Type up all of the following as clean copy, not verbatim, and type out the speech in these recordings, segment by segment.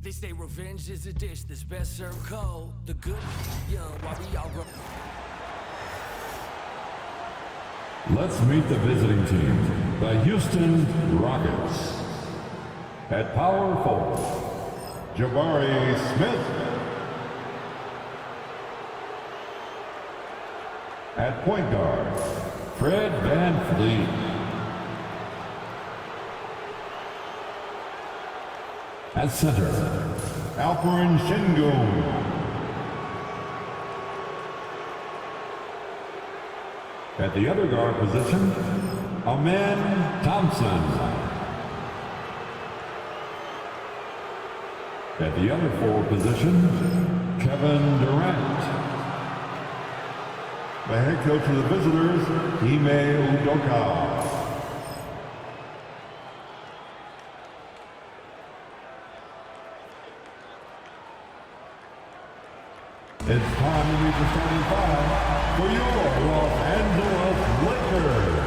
They say revenge is a dish that's best served cold. The good young while we all grow. Let's meet the visiting team, the Houston Rockets. At power forward, Jabari Smith. At point guard, Fred VanVleet. At center, Alperen Sengun. At the other guard position, Amen Thompson. At the other forward position, Kevin Durant. The head coach of the visitors, Ime Udoka. It's time to meet the starting five for your Los Angeles Lakers.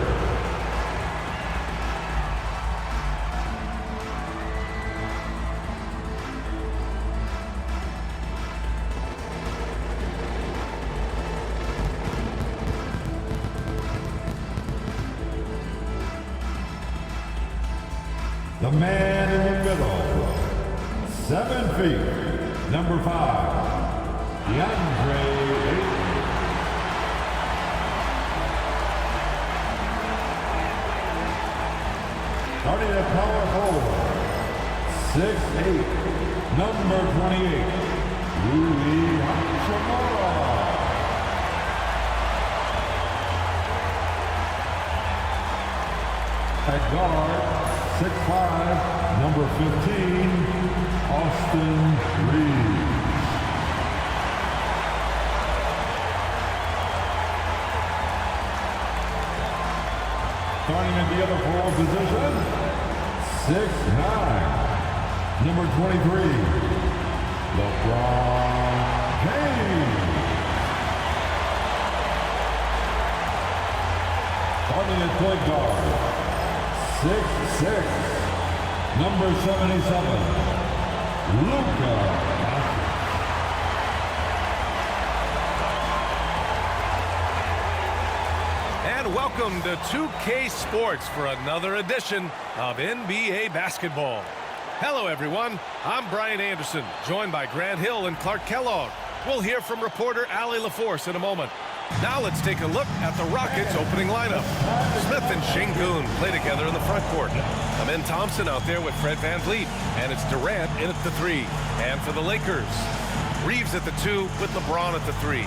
The man in the middle, 7 feet, number 5. DeAndre Ayton. Starting at power forward, 6'8", number 28, Rui Hachimura. At guard, 6'5", number 15, Austin Reeves. Starting at the other forward position, 6'9", number 23, LeBron James. Starting at point guard, 6'6", number 77, Luka. And welcome to 2K Sports for another edition of NBA basketball. Hello, everyone. I'm Brian Anderson, joined by Grant Hill and Clark Kellogg. We'll hear from reporter Allie LaForce in a moment. Now let's take a look at the Rockets' opening lineup. Smith and Sengun play together in the front court. Amen Thompson out there with Fred VanVleet, and it's Durant in at the 3. And for the Lakers, Reeves at the 2 with LeBron at the 3.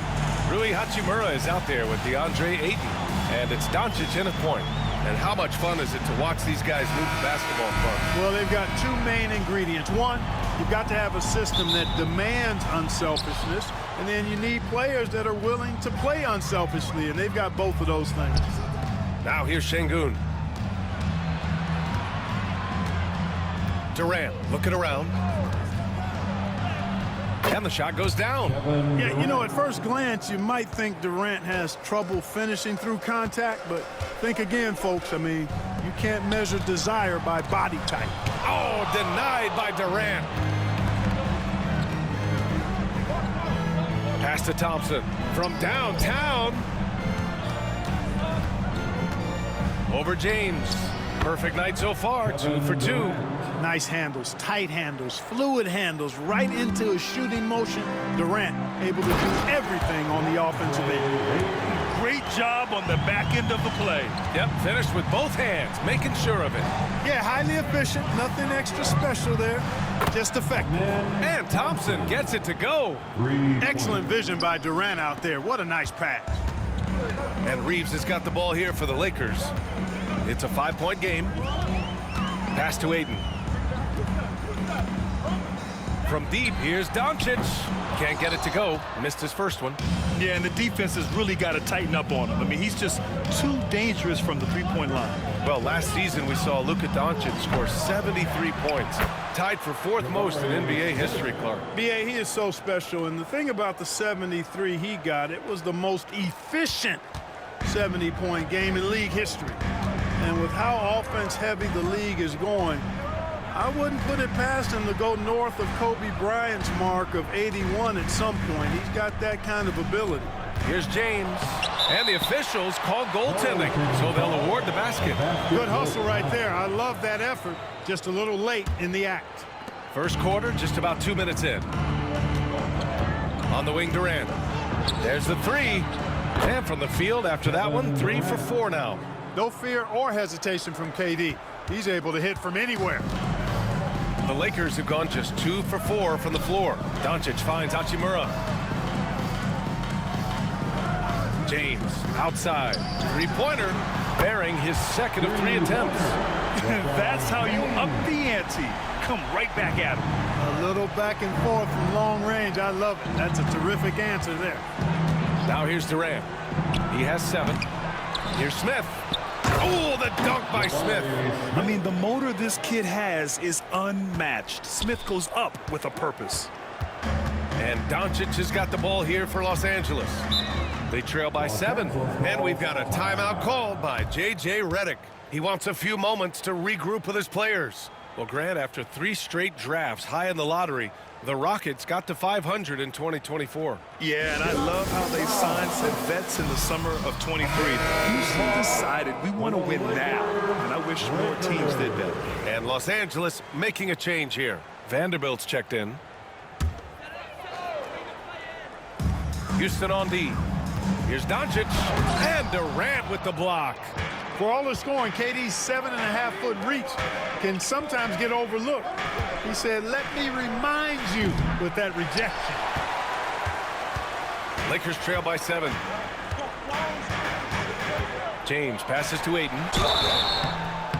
Rui Hachimura is out there with DeAndre Ayton. And it's Doncic in at point. And how much fun is it to watch these guys move the basketball front? Well, they've got two main ingredients. One, you've got to have a system that demands unselfishness, and then you need players that are willing to play unselfishly, and they've got both of those things. Now here's Sengun. Durant looking around. And the shot goes down. Yeah, you know, at first glance, you might think Durant has trouble finishing through contact, but think again, folks. I mean, you can't measure desire by body type. Oh, denied by Durant. Pass to Thompson from downtown. Over James. Perfect night so far, 2 for 2. Nice handles, tight handles, fluid handles, right into a shooting motion. Durant able to do everything on the offensive end. Great job on the back end of the play. Yep, finished with both hands, making sure of it. Yeah, highly efficient, nothing extra special there, just effective. And Thompson gets it to go. Excellent vision by Durant out there. What a nice pass. And Reeves has got the ball here for the Lakers. It's a 5-point game. Pass to Ayton. From deep, here's Doncic. Can't get it to go. Missed his first one. Yeah, and the defense has really got to tighten up on him. I mean, he's just too dangerous from the three-point line. Well, last season we saw Luka Doncic score 73 points. Tied for 4th most in NBA history, Clark. B.A., he is so special. And the thing about the 73 he got, it was the most efficient 70-point game in league history. And with how offense-heavy the league is going, I wouldn't put it past him to go north of Kobe Bryant's mark of 81 at some point. He's got that kind of ability. Here's James. And the officials called goaltending, so they'll award the basket. Good hustle right there. I love that effort. Just a little late in the act. First quarter, just about 2 minutes in. On the wing, Durant. There's the three. And from the field after that one, 3 for 4 now. No fear or hesitation from KD. He's able to hit from anywhere. The Lakers have gone just 2 for 4 from the floor. Doncic finds Hachimura. James outside. Three-pointer, bearing his second of 3 attempts. That's how you up the ante. Come right back at him. A little back and forth from long range. I love it. That's a terrific answer there. Now here's Durant. He has 7. Here's Smith. Oh, the dunk by Smith. I mean, the motor this kid has is unmatched. Smith goes up with a purpose. And Doncic has got the ball here for Los Angeles. They trail by 7. And we've got a timeout called by J.J. Redick. He wants a few moments to regroup with his players. Well, Grant, after 3 straight drafts high in the lottery, the Rockets got to 500 in 2024. Yeah, and I love how they signed some vets in the summer of 23. Houston decided we want to win now, and I wish more teams did better. And Los Angeles making a change here. Vanderbilt's checked in. Houston on D. Here's Doncic, and Durant with the block. For all the scoring, KD's 7.5-foot reach can sometimes get overlooked. He said, let me remind you with that rejection. Lakers trail by 7. James passes to Ayton.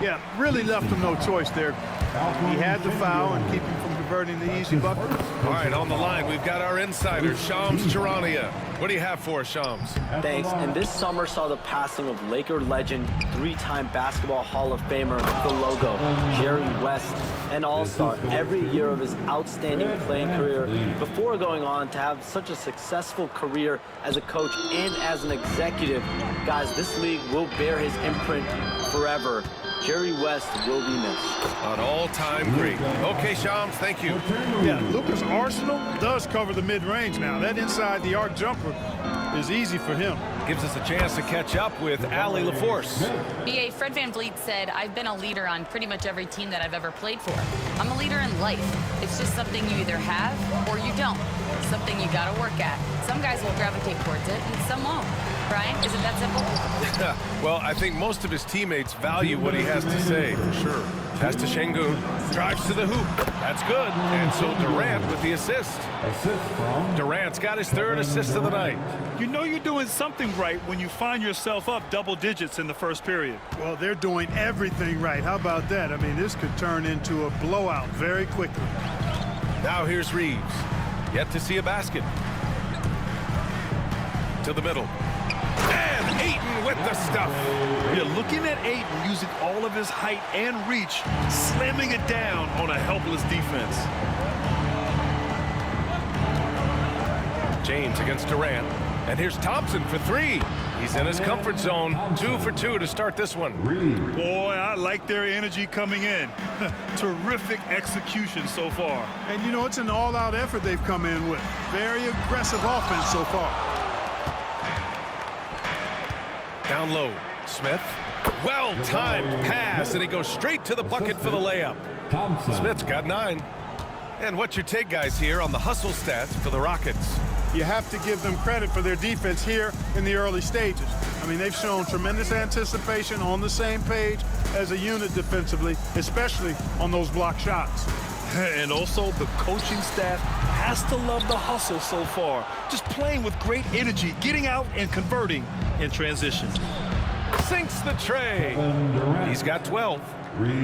Yeah, really left him no choice there. He had the foul and keep him from converting the easy bucket. All right, on the line, we've got our insider, Shams Charania. What do you have for us, Shams? Thanks. And this summer saw the passing of Laker legend, 3-time Basketball Hall of Famer, the logo, Jerry West, an all-star every year of his outstanding playing career before going on to have such a successful career as a coach and as an executive. Guys, this league will bear his imprint forever. Jerry West will be missed. An all-time great. Okay, Shams, thank you. Yeah, Lucas Arsenal does cover the mid-range now. That inside-the-arc jumper is easy for him. Gives us a chance to catch up with Allie LaForce. BA, Fred VanVleet said, I've been a leader on pretty much every team that I've ever played for. I'm a leader in life. It's just something you either have or you don't. Something you gotta work at. Some guys will gravitate towards it and some won't. Brian, is it that simple? Well, I think most of his teammates value what he has to say, for sure. Pass to Şengün, drives to the hoop. That's good. And so Durant with the assist. Durant's got his 3rd assist of the night. You know you're doing something right when you find yourself up double digits in the first period. Well, they're doing everything right. How about that? I mean, this could turn into a blowout very quickly. Now here's Reeves. Yet to see a basket. To the middle. And Ayton with the stuff. You're looking at Ayton using all of his height and reach, slamming it down on a helpless defense. James against Durant. And here's Thompson for 3. He's in his comfort zone. 2 for 2 to start this one. Boy, I like their energy coming in. Terrific execution so far. And, you know, it's an all-out effort they've come in with. Very aggressive offense so far. Down low, Smith. Well-timed pass, and he goes straight to the bucket for the layup. Smith's got 9. And what's your take, guys, here on the hustle stats for the Rockets? You have to give them credit for their defense here in the early stages. I mean, they've shown tremendous anticipation, on the same page as a unit defensively, especially on those block shots. And also, the coaching staff has to love the hustle so far. Just playing with great energy, getting out and converting in transition. Sinks the tray. He's got 12.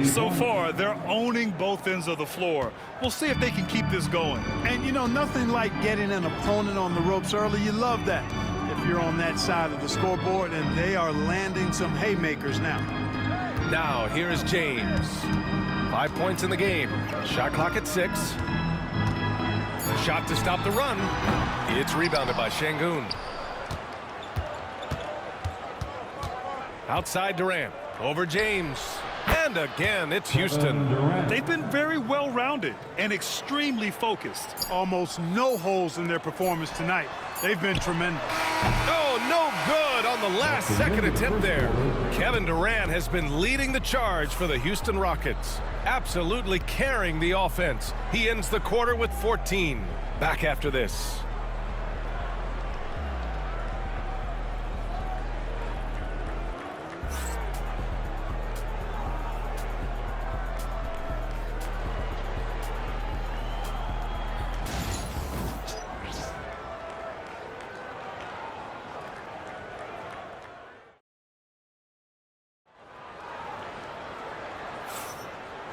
So far, they're owning both ends of the floor. We'll see if they can keep this going. And, you know, nothing like getting an opponent on the ropes early. You love that if you're on that side of the scoreboard, and they are landing some haymakers now. Now, here is James. 5 points in the game. Shot clock at 6. The shot to stop the run. It's rebounded by Şengün. Outside Durant. Over James. And again, it's Houston. They've been very well-rounded and extremely focused. Almost no holes in their performance tonight. They've been tremendous. Oh, no good on the last second attempt there. Kevin Durant has been leading the charge for the Houston Rockets. Absolutely carrying the offense. He ends the quarter with 14. Back after this.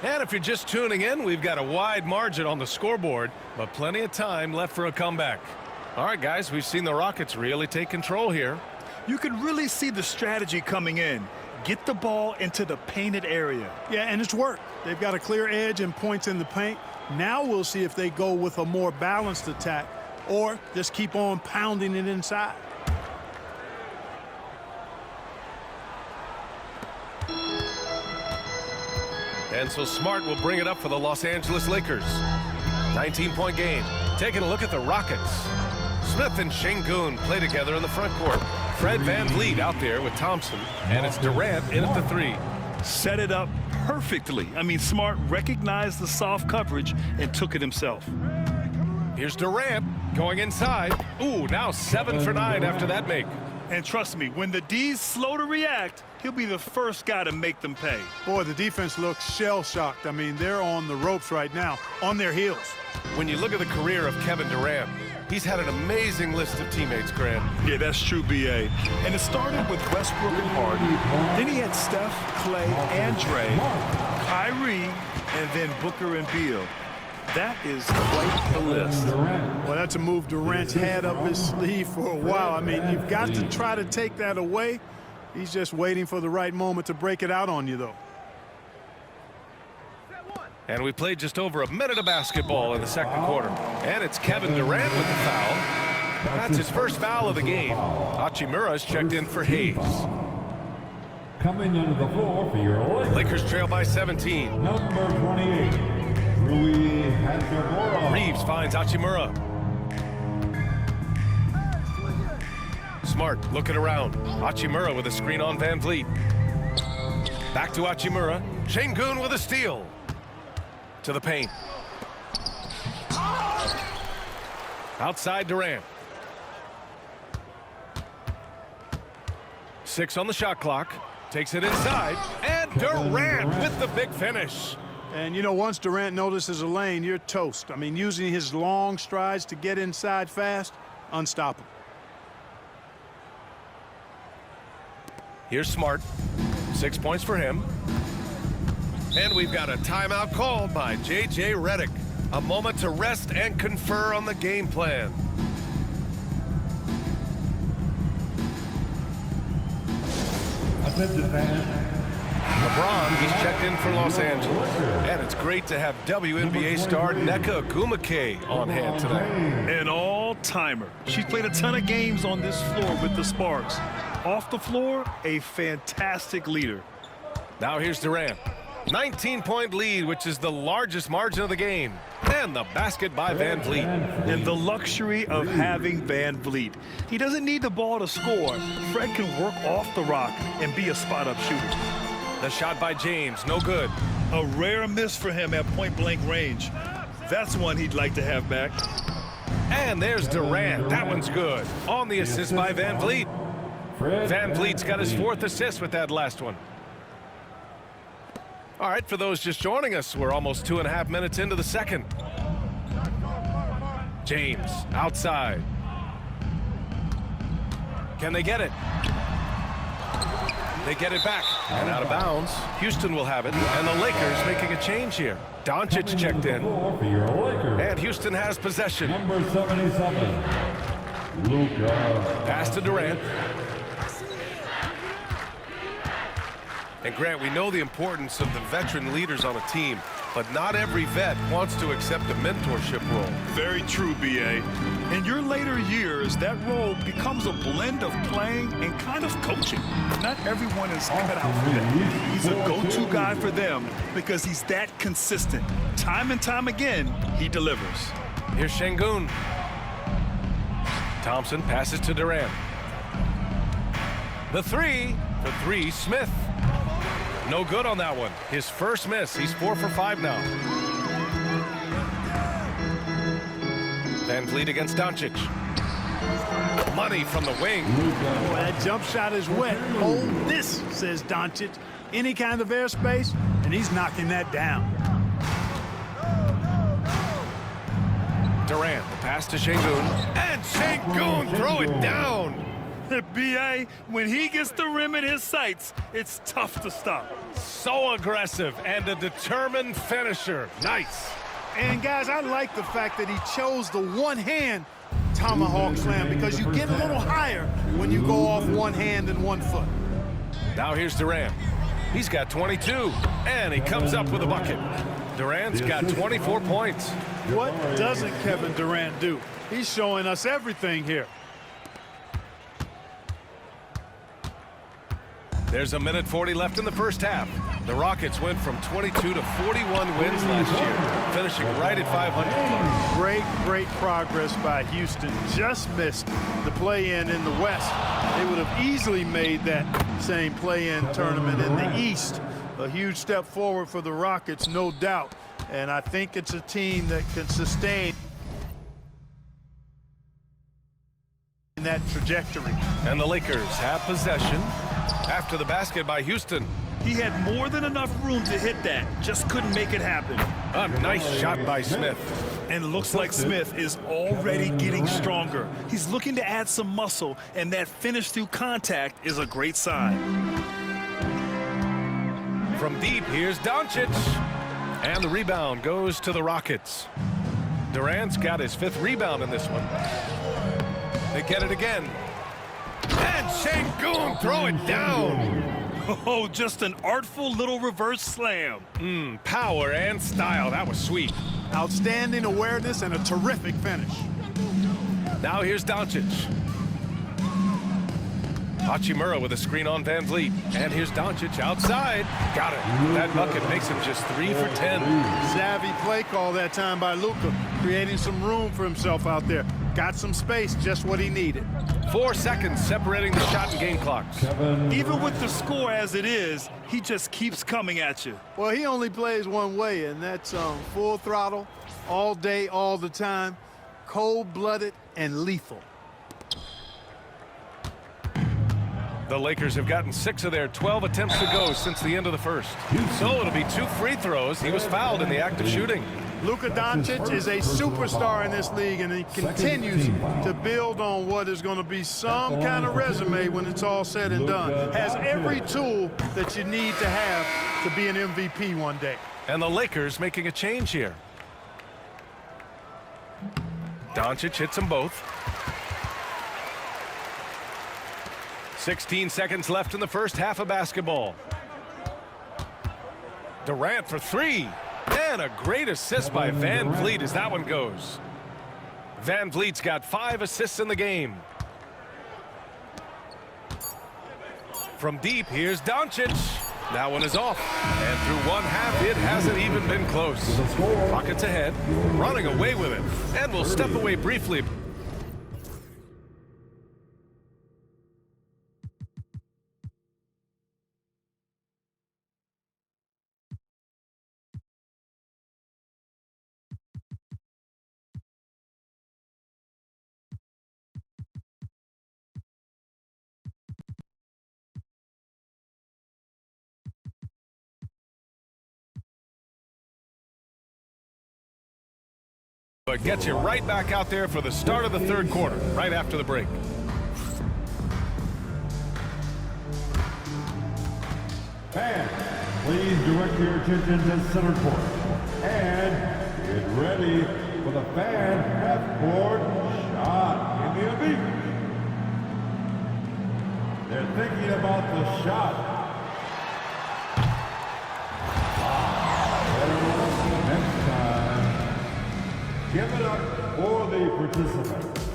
And if you're just tuning in, we've got a wide margin on the scoreboard, but plenty of time left for a comeback. All right, guys, we've seen the Rockets really take control here. You can really see the strategy coming in. Get the ball into the painted area. Yeah, and it's worked. They've got a clear edge and points in the paint. Now we'll see if they go with a more balanced attack or just keep on pounding it inside. And so Smart will bring it up for the Los Angeles Lakers. 19-point game. Taking a look at the Rockets. Smith and Şengün play together in the front court. Fred VanVleet out there with Thompson. And it's Durant in at the 3. Set it up perfectly. I mean, Smart recognized the soft coverage and took it himself. Here's Durant going inside. Ooh, now 7 for 9 after that make. And trust me, when the D's slow to react, he'll be the first guy to make them pay. Boy, the defense looks shell-shocked. I mean, they're on the ropes right now, on their heels. When you look at the career of Kevin Durant, he's had an amazing list of teammates, Grant. Yeah, that's true, B.A. And it started with Westbrook and Harden. Then he had Steph, Clay, and Dre, Kyrie, and then Booker and Beal. That is quite the list. Well, that's a move Durant's had up his sleeve for a while. I mean, you've got to try to take that away. He's just waiting for the right moment to break it out on you, though. And we played just over a minute of basketball in the second quarter. And it's Kevin Durant with the foul. That's his first foul of the game. Hachimura's checked in for Hayes. Coming into the floor for your Lakers trail by 17. Number 28. Reeves finds Hachimura. Smart looking around. Hachimura with a screen on VanVleet. Back to Hachimura. Şengün with a steal. To the paint. Outside Durant. 6 on the shot clock. Takes it inside. And Durant with the big finish. And, you know, once Durant notices a lane, you're toast. I mean, using his long strides to get inside fast, unstoppable. Here's Smart. 6 points for him. And we've got a timeout called by J.J. Redick. A moment to rest and confer on the game plan. LeBron, he's checked in for Los Angeles. And it's great to have WNBA star Nneka Ogwumike on hand tonight. An all-timer. She's played a ton of games on this floor with the Sparks. Off the floor, a fantastic leader. Now here's Durant. 19-point lead, which is the largest margin of the game. And the basket by VanVleet. And the luxury of having VanVleet. He doesn't need the ball to score. Fred can work off the rock and be a spot-up shooter. The shot by James, no good. A rare miss for him at point-blank range. That's one he'd like to have back. And there's Durant. That one's good. On the assist by VanVleet. VanVleet's got his 4th assist with that last one. All right, for those just joining us, we're almost 2.5 minutes into the second. James outside. Can they get it? They get it back and out of bounds. Houston will have it, and the Lakers making a change here. Doncic checked in, and Houston has possession. Number 77, Luka. Pass to Durant. And Grant, we know the importance of the veteran leaders on a team, but not every vet wants to accept a mentorship role. Very true, B.A. In your later years, that role becomes a blend of playing and kind of coaching. Not everyone is cut out for that. He's a go-to guy for them because he's that consistent. Time and time again, he delivers. Here's Şengün. Thompson passes to Durant. The three, for three, Smith. No good on that one. His first miss. He's 4 for 5 now. Van Vliet against Doncic. Money from the wing. Boy, that jump shot is wet. Hold this, says Doncic. Any kind of airspace, and he's knocking that down. Durant, the pass to Şengün. And Şengün throw it down. B.A., when he gets the rim in his sights, it's tough to stop. So aggressive and a determined finisher. Nice. And, guys, I like the fact that he chose the one-hand tomahawk slam because you get a little higher when you go off one hand and 1 foot. Now here's Durant. He's got 22, and he comes up with a bucket. Durant's got 24 points. What doesn't Kevin Durant do? He's showing us everything here. There's 1:40 left in the first half. The Rockets went from 22 to 41 wins last year, finishing right at 500. Great progress by Houston. Just missed the play-in in the West. They would have easily made that same play-in tournament in the East. A huge step forward for the Rockets, no doubt. And I think it's a team that can sustain that trajectory. And the Lakers have possession after the basket by Houston. He had more than enough room to hit that, just couldn't make it happen. A nice shot by Smith. And it looks like Smith is already getting stronger. He's looking to add some muscle, and that finish through contact is a great sign. From deep, here's Doncic. And the rebound goes to the Rockets. Durant's got his 5th rebound in this one. They get it again. And Şengün throw it down. Oh, just an artful little reverse slam. Power and style. That was sweet. Outstanding awareness and a terrific finish. Now here's Doncic. Hachimura with a screen on Van Vliet. And here's Doncic outside. Got it. That bucket makes him just 3 for 10. Savvy play call that time by Luka, creating some room for himself out there. Got some space, just what he needed. 4 seconds separating the shot and game clocks. Even with the score as it is, he just keeps coming at you. Well, he only plays one way, and that's full throttle, all day, all the time, cold-blooded and lethal. The Lakers have gotten 6 of their 12 attempts to go since the end of the first. So it'll be 2 free throws. He was fouled in the act of shooting. Luka Doncic is a superstar in this league, and he continues to build on what is going to be some kind of resume when it's all said and done. Has every tool that you need to have to be an MVP one day. And the Lakers making a change here. Doncic hits them both. 16 seconds left in the first half of basketball. Durant for 3. And a great assist by Van Vliet as that one goes. Van Vliet's got 5 assists in the game. From deep, here's Doncic. That one is off. And through one half, it hasn't even been close. Rockets ahead, running away with it. And we'll step away briefly. But gets you right back out there for the start of the third quarter, right after the break. Fans, please direct your attention to center court. And get ready for the fan half-court shot. Give me a beat. They're thinking about the shot. Next time, give it up for the participants.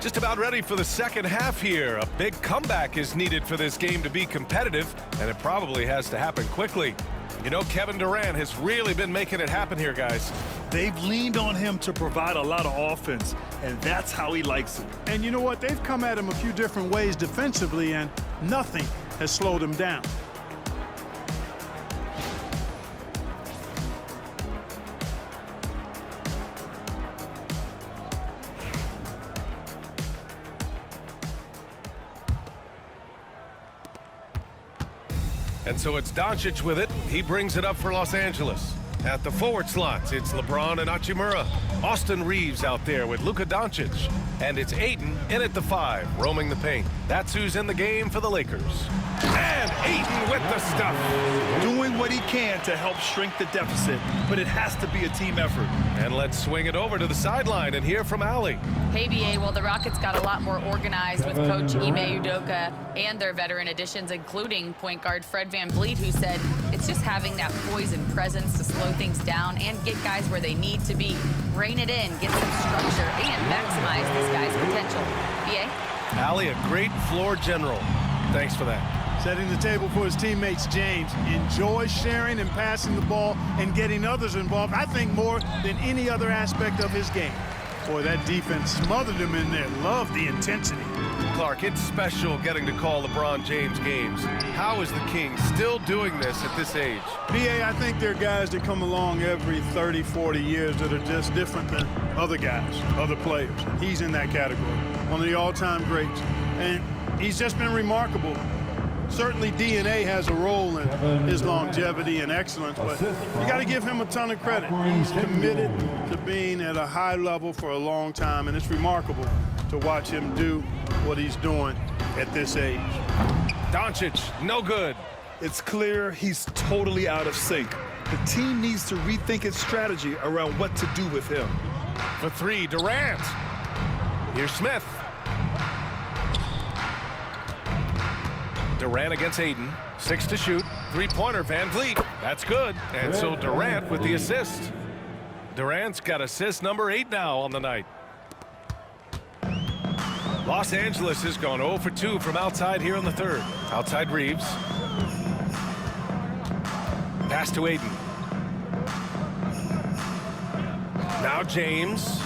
Just about ready for the second half here. A big comeback is needed for this game to be competitive, and it probably has to happen quickly. You know, Kevin Durant has really been making it happen here, guys. They've leaned on him to provide a lot of offense, and that's how he likes it. And you know what? They've come at him a few different ways defensively, and nothing has slowed him down. And so it's Doncic with it. He brings it up for Los Angeles. At the forward slots, it's LeBron and Hachimura. Austin Reeves out there with Luka Doncic. And it's Ayton in at the 5, roaming the paint. That's who's in the game for the Lakers. And Ayton with the stuff. Doing what he can to help shrink the deficit, but it has to be a team effort. And let's swing it over to the sideline and hear from Allie. Hey, BA, well, the Rockets got a lot more organized with Coach Ime Udoka and their veteran additions, including point guard Fred VanVleet, who said it's just having that poise and presence to slow things down and get guys where they need to be. Rein it in, get some structure, and maximize this guy's potential. BA? Allie, a great floor general. Thanks for that. Setting the table for his teammates, James. Enjoys sharing and passing the ball and getting others involved, I think, more than any other aspect of his game. Boy, that defense smothered him in there. Love the intensity. Clark, it's special getting to call LeBron James games. How is the King still doing this at this age? BA, I think there are guys that come along every 30, 40 years that are just different than other guys, other players. He's in that category. One of the all-time greats. And he's just been remarkable. Certainly DNA has a role in his longevity and excellence, but you got to give him a ton of credit. He's committed to being at a high level for a long time, and it's remarkable to watch him do what he's doing at this age. Doncic, no good. It's clear he's totally out of sync. The team needs to rethink its strategy around what to do with him. For 3, Durant. Here's Smith. Durant against Ayton. 6 to shoot. 3-pointer, VanVleet. That's good. And so Durant with the assist. Durant's got assist number 8 now on the night. Los Angeles has gone 0 for 2 from outside here in the 3rd. Outside Reeves. Pass to Ayton. Now James.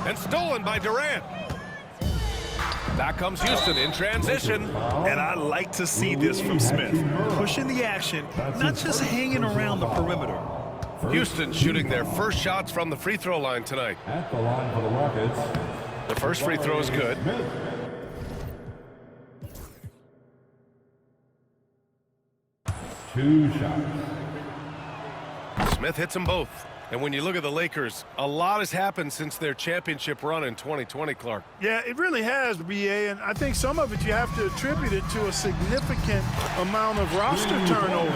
And stolen by Durant. Back comes Houston in transition. And I like to see this from Smith. Pushing the action, not just hanging around the perimeter. Houston shooting their first shots from the free throw line tonight. At the line for the Rockets. The first free throw is good. Two shots. Smith hits them both. And when you look at the Lakers, a lot has happened since their championship run in 2020, Clark. Yeah, it really has, BA, and I think some of it you have to attribute it to a significant amount of roster turnover.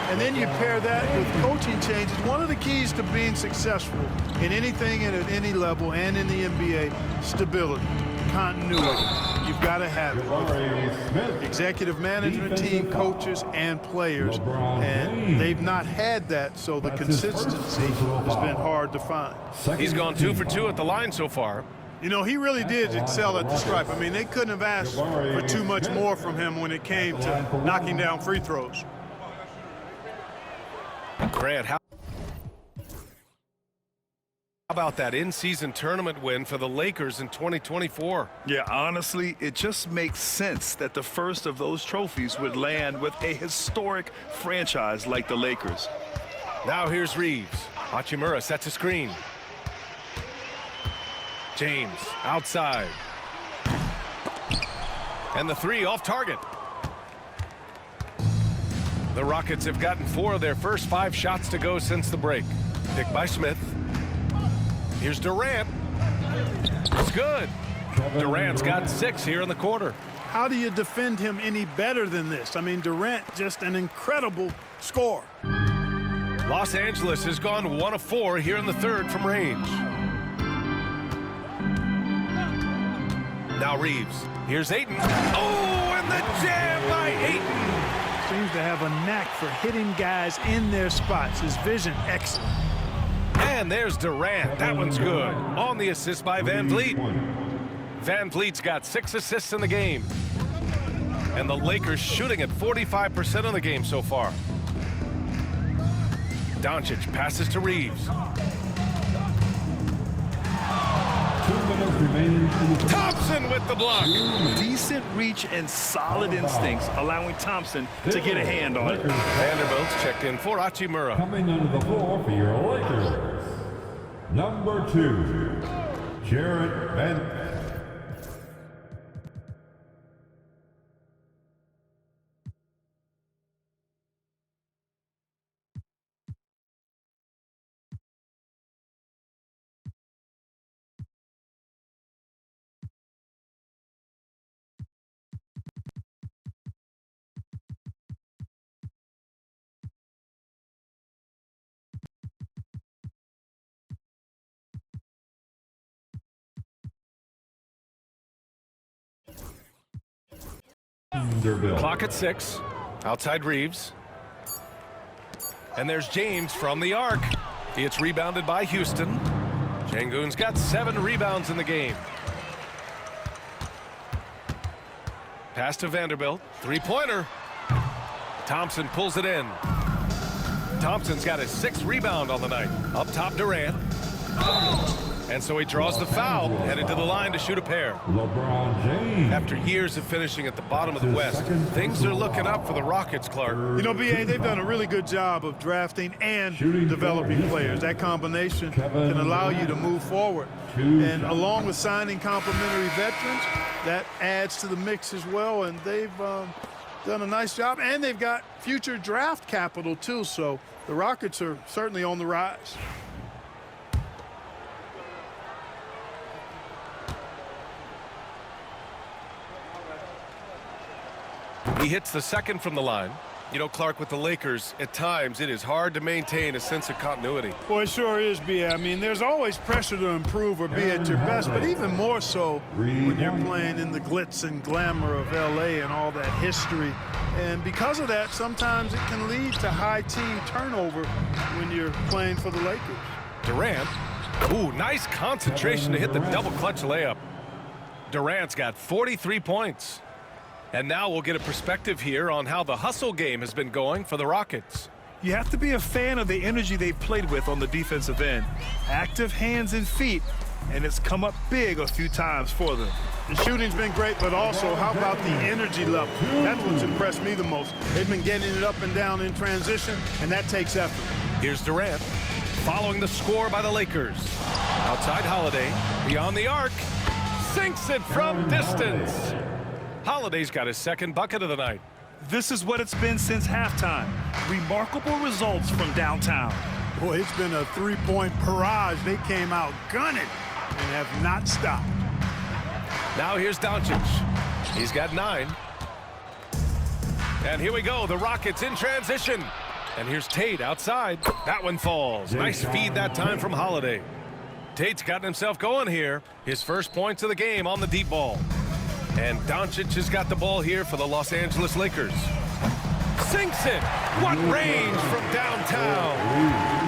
And then you pair that with coaching changes. One of the keys to being successful in anything and at any level and in the NBA, stability, continuity. You've got to have it. Executive management team, coaches, and players. And they've not had that, so the consistency has been hard to find. He's gone 2 for 2 at the line so far. You know, he really did excel at the stripe. I mean, they couldn't have asked for too much more from him when it came to knocking down free throws. Grant, how about that in-season tournament win for the Lakers in 2024? Yeah, honestly, it just makes sense that the first of those trophies would land with a historic franchise like the Lakers. Now here's Reeves. Hachimura sets a screen. James outside. And the 3 off target. The Rockets have gotten 4 of their first 5 shots to go since the break. Picked by Smith. Here's Durant. It's good. Durant's got 6 here in the quarter. How do you defend him any better than this? I mean, Durant, just an incredible scorer. Los Angeles has gone 1 of 4 here in the 3rd from range. Now Reeves. Here's Ayton. Oh, and the jam by Ayton. Seems to have a knack for hitting guys in their spots. His vision, excellent. And there's Durant. That one's good. On the assist by Van Vliet. Van Vliet's got 6 assists in the game. And the Lakers shooting at 45% of the game so far. Doncic passes to Reeves. 2 minutes remaining. Thompson with the block. Decent reach and solid instincts, allowing Thompson to get a hand on it. Vanderbilt's checked in for Hachimura. Coming onto the floor for your Lakers. Number 2, Jarrett Van. Clock at 6. Outside Reeves. And there's James from the arc. It's rebounded by Houston. Şengün's got 7 rebounds in the game. Pass to Vanderbilt. 3-pointer. Thompson pulls it in. Thompson's got his 6th rebound on the night. Up top, Durant. And so he draws the foul, headed to the line to shoot a pair. LeBron James. After years of finishing at the bottom of the West, things are looking up for the Rockets, Clark. You know, B.A., they've done a really good job of drafting and developing players. That combination can allow you to move forward. And along with signing complementary veterans, that adds to the mix as well. And they've done a nice job. And they've got future draft capital, too. So the Rockets are certainly on the rise. He hits the second from the line. You know, Clark, with the Lakers, at times it is hard to maintain a sense of continuity. Well, it sure is, B.A. I mean, there's always pressure to improve or be at your best, but even more so when you're playing in the glitz and glamour of L.A. and all that history. And because of that, sometimes it can lead to high team turnover when you're playing for the Lakers. Durant. Ooh, nice concentration to hit the double clutch layup. Durant's got 43 points. And now we'll get a perspective here on how the hustle game has been going for the Rockets. You have to be a fan of the energy they've played with on the defensive end. Active hands and feet, and it's come up big a few times for them. The shooting's been great, but also how about the energy level? That's what's impressed me the most. They've been getting it up and down in transition, and that takes effort. Here's Durant, following the score by the Lakers. Outside Holiday, beyond the arc, sinks it from distance. Holiday's got his 2nd bucket of the night. This is what it's been since halftime. Remarkable results from downtown. Boy, it's been a 3-point barrage. They came out gunning and have not stopped. Now here's Doncic. He's got 9. And here we go, the Rockets in transition. And here's Tate outside. That one falls. Nice feed that time from Holiday. Tate's gotten himself going here. His first points of the game on the deep ball. And Doncic has got the ball here for the Los Angeles Lakers. Sinks it. What range from downtown.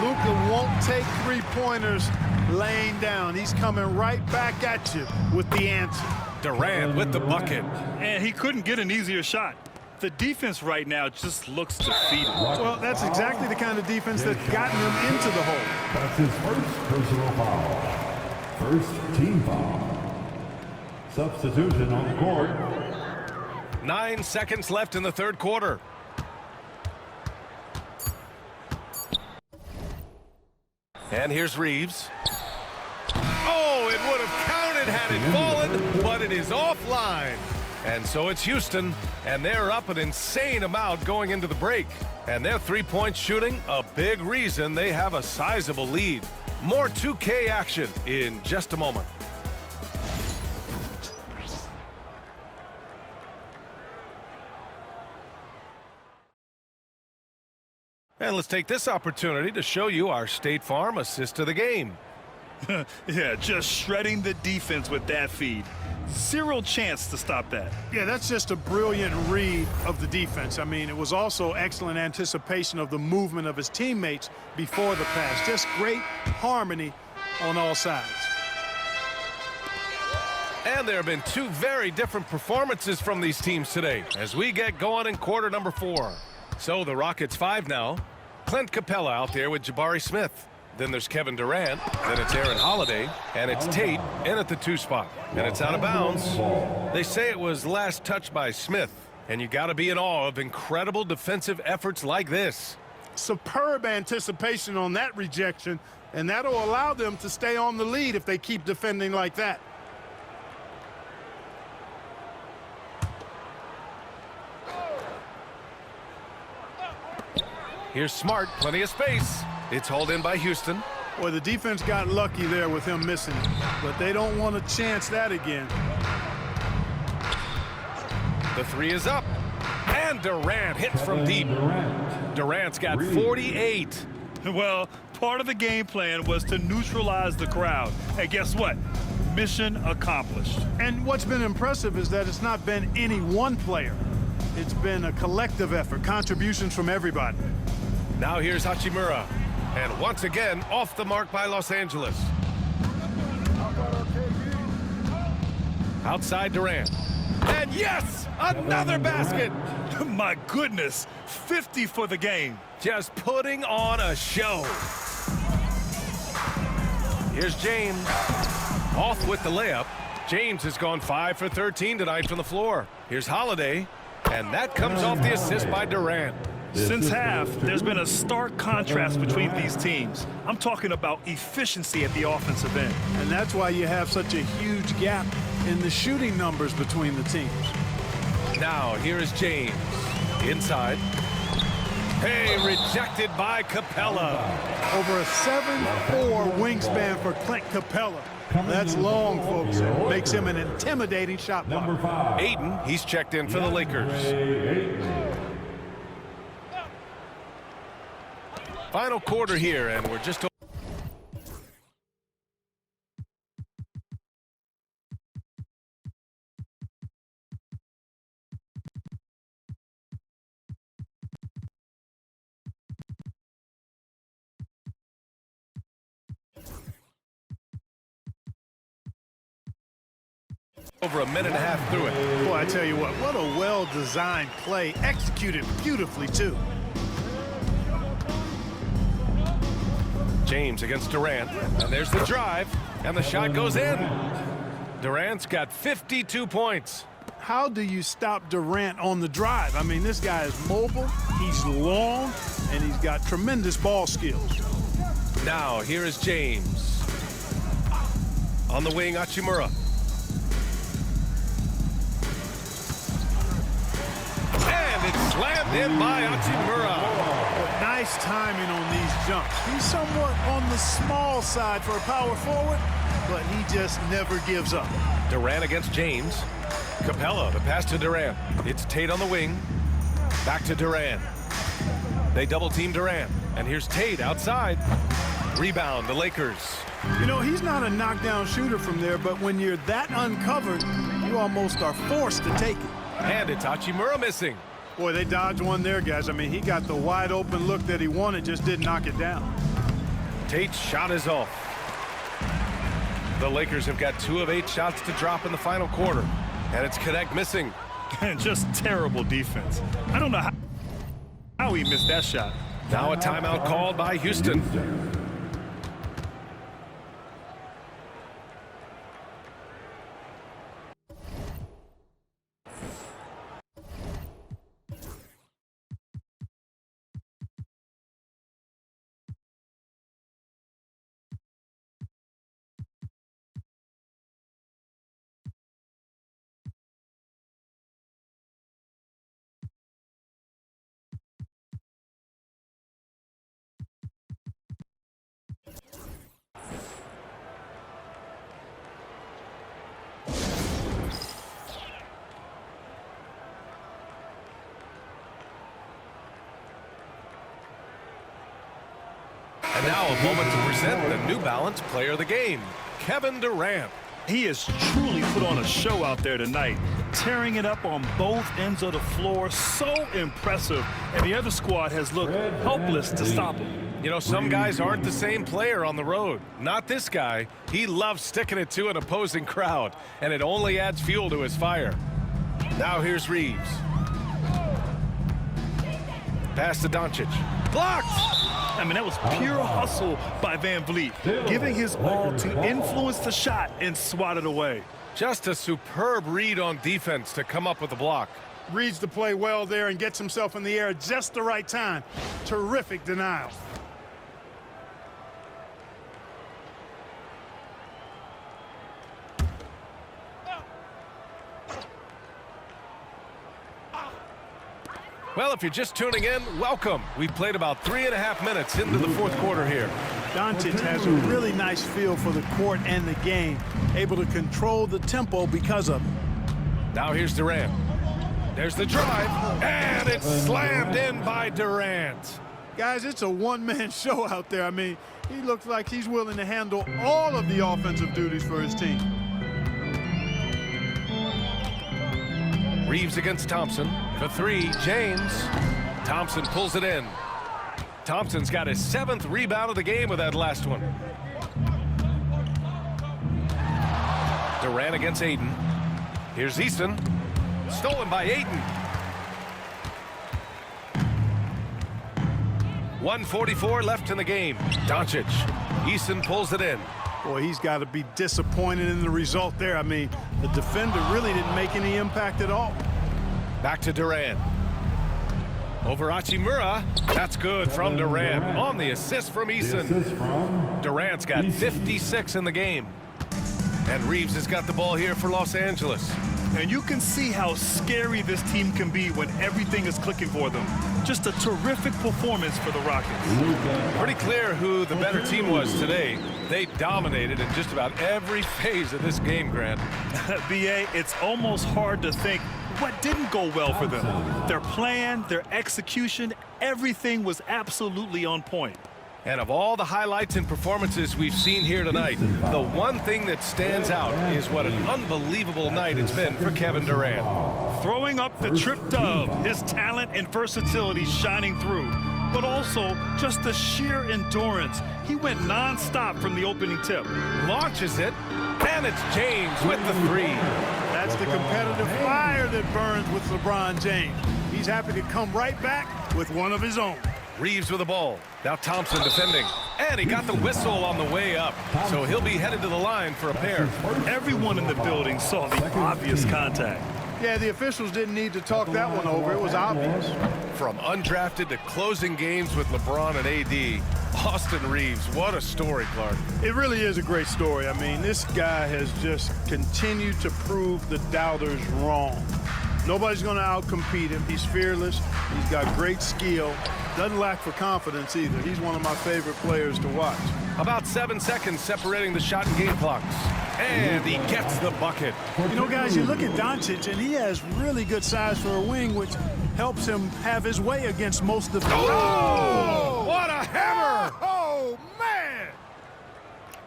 Luka won't take 3-pointers laying down. He's coming right back at you with the answer. Durant with the bucket. And he couldn't get an easier shot. The defense right now just looks defeated. Well, that's exactly the kind of defense that's gotten them into the hole. That's his first personal foul. First team foul. Substitution on the court. 9 seconds left in the 3rd quarter. And here's Reeves. Oh, it would have counted had it fallen, but it is offline. And so it's Houston, and they're up an insane amount going into the break. And their 3-point shooting, a big reason they have a sizable lead. More 2K action in just a moment. And let's take this opportunity to show you our State Farm assist to the game. Yeah, just shredding the defense with that feed. Zero chance to stop that. Yeah, that's just a brilliant read of the defense. I mean, it was also excellent anticipation of the movement of his teammates before the pass. Just great harmony on all sides. And there have been two very different performances from these teams today as we get going in quarter number 4. So the Rockets 5 now. Clint Capella out there with Jabari Smith. Then there's Kevin Durant. Then it's Aaron Holiday. And it's Tate in at the 2 spot. And it's out of bounds. They say it was last touched by Smith. And you got to be in awe of incredible defensive efforts like this. Superb anticipation on that rejection, and that'll allow them to stay on the lead if they keep defending like that. Here's Smart, plenty of space. It's hauled in by Houston. Well, the defense got lucky there with him missing, but they don't want to chance that again. The 3 is up. And Durant hits from deep. Durant's got 48. Well, part of the game plan was to neutralize the crowd. And guess what? Mission accomplished. And what's been impressive is that it's not been any one player. It's been a collective effort, contributions from everybody. Now here's Hachimura. And once again, off the mark by Los Angeles. Outside Durant. And yes, another basket. My goodness, 50 for the game. Just putting on a show. Here's James. Off with the layup. James has gone 5 for 13 tonight from the floor. Here's Holiday. And that comes off the assist by Durant. Since half, there's been a stark contrast between these teams. I'm talking about efficiency at the offensive end. And that's why you have such a huge gap in the shooting numbers between the teams. Now, here is James. Inside. Hey, rejected by Capella. Over a 7'4" wingspan for Clint Capella. That's long, folks. It makes him an intimidating shot blocker. Aiden, he's checked in for the Lakers. Final quarter here, and we're just... over a minute and a half through it. Boy, I tell you what a well-designed play, executed beautifully, too. James against Durant, and there's the drive, and the shot goes in. Durant's got 52 points. How do you stop Durant on the drive? I mean, this guy is mobile, he's long, and he's got tremendous ball skills. Now, here is James. On the wing, Hachimura. And it's slammed in by Hachimura. Nice timing on these jumps. He's somewhat on the small side for a power forward, but he just never gives up. Durant against James. Capella, the pass to Durant. It's Tate on the wing. Back to Durant. They double-team Durant. And here's Tate outside. Rebound, the Lakers. You know, he's not a knockdown shooter from there, but when you're that uncovered, you almost are forced to take it. And it's Hachimura missing. Boy, they dodged one there, guys. I mean, he got the wide open look that he wanted, just didn't knock it down. Tate's shot is off. The Lakers have got 2 of 8 shots to drop in the final quarter. And it's Connect missing. And just terrible defense. I don't know how he missed that shot. Now a timeout called by Houston. And now a moment to present the New Balance Player of the Game, Kevin Durant. He has truly put on a show out there tonight, tearing it up on both ends of the floor. So impressive, and the other squad has looked helpless to stop him. You know, some guys aren't the same player on the road. Not this guy. He loves sticking it to an opposing crowd, and it only adds fuel to his fire. Now here's Reeves. Pass to Doncic. Blocked! I mean, that was pure hustle by Van Vliet, giving his all to influence the shot and swat it away. Just a superb read on defense to come up with the block. Reads the play well there and gets himself in the air at just the right time. Terrific denial. Well, if you're just tuning in, welcome. We played about 3.5 minutes into the fourth quarter here. Doncic has a really nice feel for the court and the game, able to control the tempo because of it. Now here's Durant. There's the drive, and it's slammed in by Durant. Guys, it's a one-man show out there. I mean, he looks like he's willing to handle all of the offensive duties for his team. Reeves against Thompson. For three, James. Thompson pulls it in. Thompson's got his 7th rebound of the game with that last one. Durant against Aiden. Here's Easton. Stolen by Aiden. 1:44 left in the game. Doncic. Easton pulls it in. Boy, he's got to be disappointed in the result there. I mean, the defender really didn't make any impact at all. Back to Durant. Over Hachimura. That's good from Durant on the assist from Eason. Durant's got 56 in the game. And Reeves has got the ball here for Los Angeles. And you can see how scary this team can be when everything is clicking for them. Just a terrific performance for the Rockets. Pretty clear who the better team was today. They dominated in just about every phase of this game, Grant. B.A., it's almost hard to think what didn't go well for them. Their plan, their execution, everything was absolutely on point. And of all the highlights and performances we've seen here tonight, the one thing that stands out is what an unbelievable night it's been for Kevin Durant. Throwing up the trip dub, his talent and versatility shining through, but also just the sheer endurance. He went non-stop from the opening tip. Launches it, and it's James with the three. That's the competitive fire that burns with LeBron James. He's happy to come right back with one of his own. Reeves with the ball. Now Thompson defending. And he got the whistle on the way up. So he'll be headed to the line for a pair. Everyone in the building saw the obvious contact. Yeah, the officials didn't need to talk that one over. It was obvious. From undrafted to closing games with LeBron and AD, Austin Reeves, what a story, Clark. It really is a great story. I mean, this guy has just continued to prove the doubters wrong. Nobody's going to outcompete him. He's fearless. He's got great skill. Doesn't lack for confidence either. He's one of my favorite players to watch. About 7 seconds separating the shot and game clocks. And he gets the bucket. You know, guys, you look at Doncic, and he has really good size for a wing, which helps him have his way against most defenders. Oh! What a hammer! Oh, man!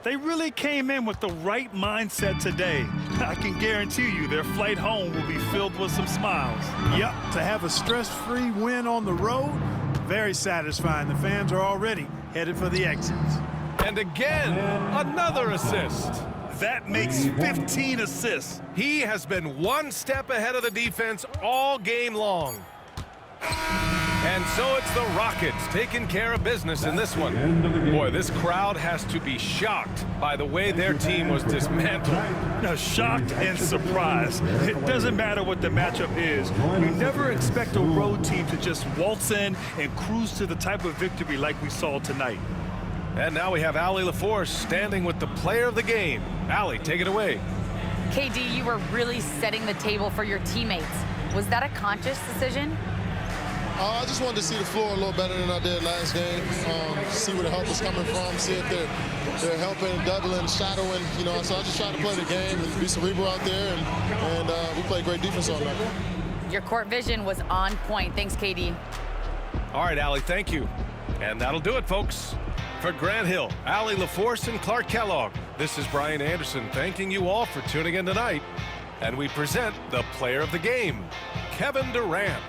They really came in with the right mindset today. I can guarantee you their flight home will be filled with some smiles. Yep, to have a stress-free win on the road, very satisfying. The fans are already headed for the exits. And again, another assist. That makes 15 assists. He has been one step ahead of the defense all game long. And so it's the Rockets taking care of business in this one. Boy, this crowd has to be shocked by the way their team was dismantled. Now, shocked and surprised. It doesn't matter what the matchup is. You never expect a road team to just waltz in and cruise to the type of victory like we saw tonight. And now we have Allie LaForce standing with the player of the game. Allie, take it away. KD, you were really setting the table for your teammates. Was that a conscious decision? I just wanted to see the floor a little better than I did last game. See where the help is coming from, see if they're helping, doubling, shadowing. You know, so I just tried to play the game and be cerebral out there, and we played great defense all night. Your court vision was on point. Thanks, KD. All right, Allie, thank you. And that'll do it, folks. For Grant Hill, Allie LaForce, and Clark Kellogg, This is Brian Anderson thanking you all for tuning in tonight. And we present the player of the game, Kevin Durant.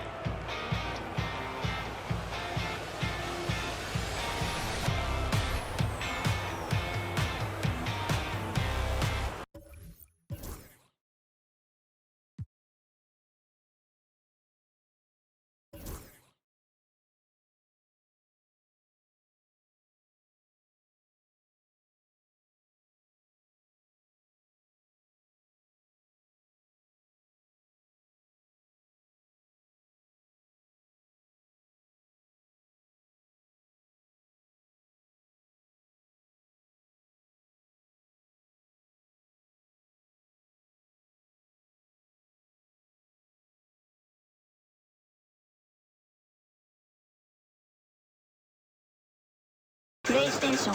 PlayStation